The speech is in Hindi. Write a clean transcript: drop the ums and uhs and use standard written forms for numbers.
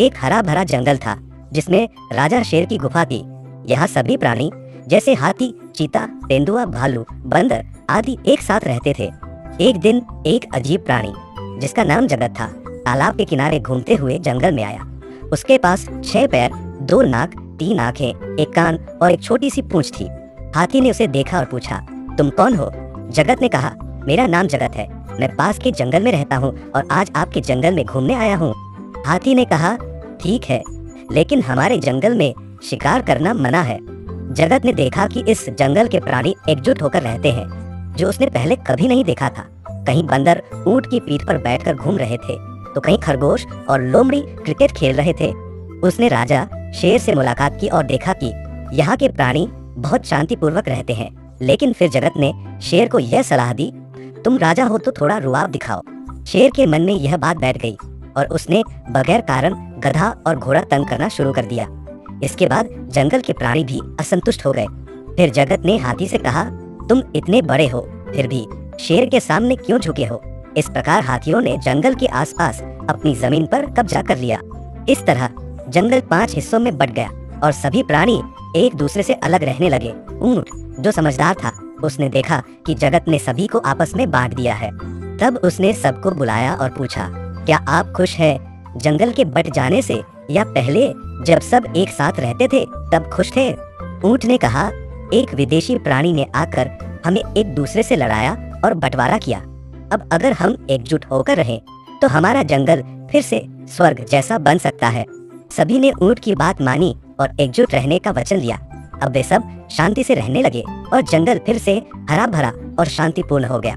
एक हरा भरा जंगल था जिसमें राजा शेर की गुफा थी। यहाँ सभी प्राणी जैसे हाथी, चीता, तेंदुआ, भालू, बंदर आदि एक साथ रहते थे। एक दिन एक अजीब प्राणी जिसका नाम जगत था तालाब के किनारे घूमते हुए जंगल में आया। उसके पास 6 पैर, 2 नाक, 3 आंखें, 1 कान और एक छोटी सी पूंछ थी। हाथी ने उसे देखा और पूछा, तुम कौन हो? जगत ने कहा, मेरा नाम जगत है, मैं पास के जंगल में रहता हूँ और आज आपके जंगल में घूमने आया हूँ। हाथी ने कहा, ठीक है, लेकिन हमारे जंगल में शिकार करना मना है। जगत ने देखा कि इस जंगल के प्राणी एकजुट होकर रहते हैं, जो उसने पहले कभी नहीं देखा था। कहीं बंदर ऊंट की पीठ पर बैठकर घूम रहे थे, तो कहीं खरगोश और लोमड़ी क्रिकेट खेल रहे थे। उसने राजा शेर से मुलाकात की और देखा कि यहाँ के प्राणी बहुत शांतिपूर्वक रहते हैं। लेकिन फिर जगत ने शेर को यह सलाह दी, तुम राजा हो तो थोड़ा रुआब दिखाओ। शेर के मन में यह बात बैठ गई और उसने बगैर कारण गधा और घोड़ा तंग करना शुरू कर दिया। इसके बाद जंगल के प्राणी भी असंतुष्ट हो गए। फिर जगत ने हाथी से कहा, तुम इतने बड़े हो फिर भी शेर के सामने क्यों झुके हो? इस प्रकार हाथियों ने जंगल के आसपास अपनी जमीन पर कब्जा कर लिया। इस तरह जंगल 5 हिस्सों में बंट गया और सभी प्राणी एक दूसरे से अलग रहने लगे। ऊंट जो समझदार था, उसने देखा कि जगत ने सभी को आपस में बांट दिया है। तब उसने सबको बुलाया और पूछा, क्या आप खुश हैं जंगल के बट जाने से, या पहले जब सब एक साथ रहते थे तब खुश थे? ऊंट ने कहा, एक विदेशी प्राणी ने आकर हमें एक दूसरे से लड़ाया और बंटवारा किया। अब अगर हम एकजुट होकर रहें तो हमारा जंगल फिर से स्वर्ग जैसा बन सकता है। सभी ने ऊंट की बात मानी और एकजुट रहने का वचन लिया। अब वे सब शांति से रहने लगे और जंगल फिर से हरा भरा और शांतिपूर्ण हो गया।